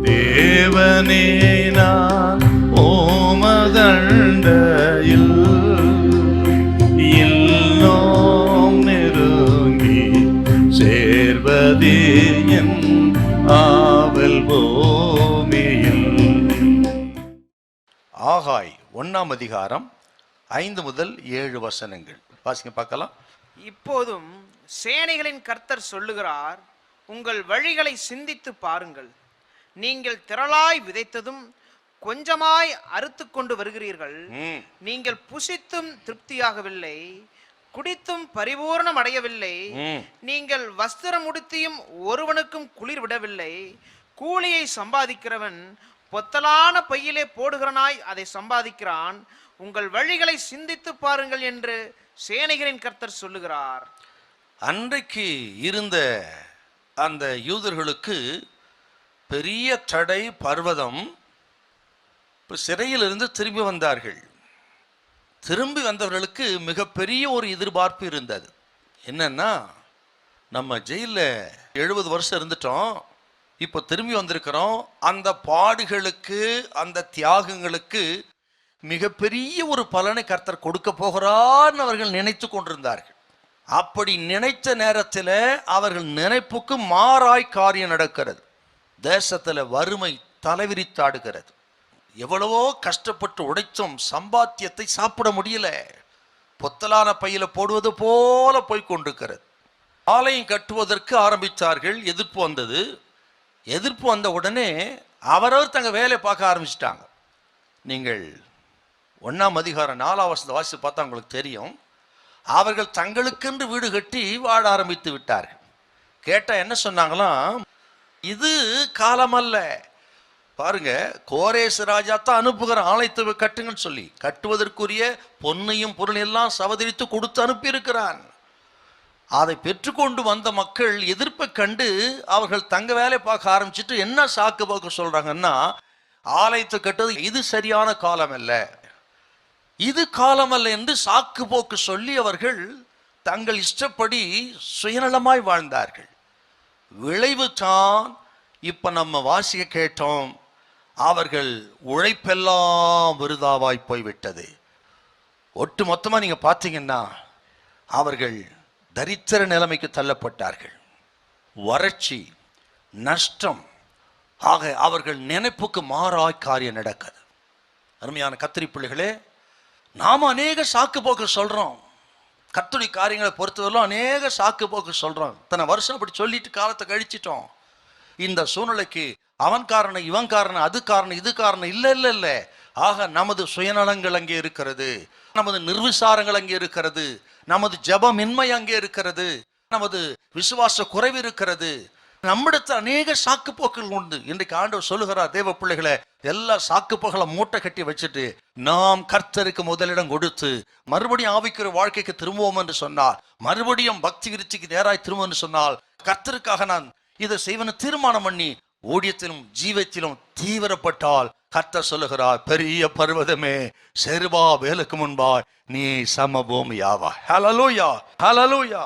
தேவனே நான் ஓமதண்டையில் இன்னும் நெருங்கி சேர்வதே என் ஆவல் பூமியில். ஆகாய் 1ஆம் அதிகாரம் 5 முதல் 7 வசனங்கள் வாசிங்க பார்க்கலாம். இப்போதும் சேனைகளின் கர்த்தர் சொல்லுகிறார், உங்கள் வழிகளை சிந்தித்து பாருங்கள். நீங்கள் திரளாய் விதைத்ததும் கொஞ்சமாய் அறுத்து கொண்டு வருகிறீர்கள். நீங்கள் புசித்தும் திருப்தியாகவில்லை, குடித்தும் பரிபூர்ணம் அடையவில்லை. நீங்கள் வஸ்திரம் உடுத்தியும் ஒருவனுக்கும் குளிர் விடவில்லை. கூலியை சம்பாதிக்கிறவன் பொத்தலான பையிலே போடுகிறனாய் அதை சம்பாதிக்கிறான். உங்கள் வழிகளை சிந்தித்து பாருங்கள் என்று சேனைகளின் கர்த்தர் சொல்லுகிறார். அன்றைக்கு இருந்த அந்த யூதர்களுக்கு பெரிய தடை பர்வதம். சிறையிலிருந்து திரும்பி வந்தார்கள். திரும்பி வந்தவர்களுக்கு மிகப்பெரிய ஒரு எதிர்பார்ப்பு இருந்தது. என்னன்னா, நம்ம ஜெயிலில் 70 வருஷம் இருந்துட்டோம், இப்போ திரும்பி வந்திருக்கிறோம். அந்த பாடுகளுக்கு அந்த தியாகங்களுக்கு மிகப்பெரிய ஒரு பலனை கர்த்தர் கொடுக்க போகிறார்னு அவர்கள் நினைத்து கொண்டிருந்தார்கள். அப்படி நினைத்த நேரத்தில் அவர்கள் நினைப்புக்கு மாறாய் காரியம் நடக்கிறது. தேசத்தில் வறுமை தலைவிரித்தாடுகிறது. எவ்வளவோ கஷ்டப்பட்டு உடைச்சும் சம்பாத்தியத்தை சாப்பிட முடியல. பொத்தலான பையில போடுவது போல போய் கொண்டிருக்கிறது. ஆலயம் கட்டுவதற்கு ஆரம்பித்தார்கள். எதிர்ப்பு வந்தது. எதிர்ப்பு வந்த உடனே அவரவர் தங்க வேலையை பார்க்க ஆரம்பிச்சிட்டாங்க. நீங்கள் 1ஆம் அதிகாரம் 4ஆம் வசனத்தை வாசித்து பார்த்தா உங்களுக்கு தெரியும். அவர்கள் தங்களுக்கென்று வீடு கட்டி வாழ ஆரம்பித்து விட்டார்கள். கேட்டால் என்ன சொன்னாங்களாம், இது காலம் அல்ல. பாருங்க, கோரேஸ் ராஜா தான் அனுப்புகிற ஆலயத்தை கட்டுங்கன்னு சொல்லி கட்டுவதற்குரிய பொன்னையும் பொருளையெல்லாம் சவதரித்து கொடுத்து அனுப்பியிருக்கிறான். அதை பெற்றுக்கொண்டு வந்த மக்கள் எதிர்ப்பை கண்டு அவர்கள் தங்க வேலையை பார்க்க ஆரம்பிச்சுட்டு என்ன சாக்கு போக்கு சொல்றாங்கன்னா, ஆலயத்தை கட்டுவது இது சரியான காலம் அல்ல, இது காலம் அல்ல என்று சாக்கு போக்கு சொல்லி அவர்கள் தங்கள் இஷ்டப்படி சுயநலமாய் வாழ்ந்தார்கள். விளைவு தான் இப்ப நம்ம வாசிக்க கேட்டோம். அவர்கள் உழைப்பெல்லாம் விருதாவாய் போய்விட்டது. ஒட்டு மொத்தமா நீங்க பார்த்தீங்கன்னா அவர்கள் தரித்திர நிலைமைக்கு தள்ளப்பட்டார்கள். வறட்சி, நஷ்டம், ஆக அவர்கள் நினைப்புக்கு மாறாய் காரியம் நடக்குது. அருமையான கத்திரி பிள்ளைகளே, நாம அநேக சாக்கு போக்கு சொல்றோம். கர்த்தருடைய காரியங்களை பொறுத்தவரையிலும் அநேக சாக்கு போக்கு சொல்றோம். இத்தனை வருஷம் அப்படி சொல்லிட்டு காலத்தை கழிச்சிட்டோம். இந்த சூழ்நிலைக்கு அவன் காரணம், இவன் காரணம், அது காரணம், இது காரணம் இல்லை இல்லை இல்லை. ஆக நமது சுயநலங்கள் அங்கே இருக்கிறது, நமது நிர்விசாரங்கள் அங்கே இருக்கிறது, நமது ஜபமின்மை அங்கே இருக்கிறது, நமது விசுவாச குறைவு இருக்கிறது. நம்மிடத்தில் அநேக சாக்கு போக்குகள் உண்டு. இன்றைக்கு ஆண்டவர் சொல்லுகிறார், தேவ பிள்ளைகளை எல்லா சாக்கு போக்களை மூட்டை கட்டி வச்சுட்டு நாம் கர்த்தருக்கு முதலிடம் கொடுத்து மறுபடியும் ஆவிக்கிற வாழ்க்கைக்கு திரும்புவோம் என்று சொன்னார், மறுபடியும் பக்தி விருத்திக்கு நேராய் திரும்பும் என்று சொன்னால், கர்த்தருக்காக நான் இதை செய்வன தீர்மானம் பண்ணி ஊழியத்திலும் ஜீவத்திலும் தீவிரப்பட்டால் கர்த்தர் சொல்லுகிறார், பெரிய பர்வதமே செருபா வேலுக்கு முன்பாய் நீ சமபூமியாவா. ஹல்லேலூயா, ஹல்லேலூயா.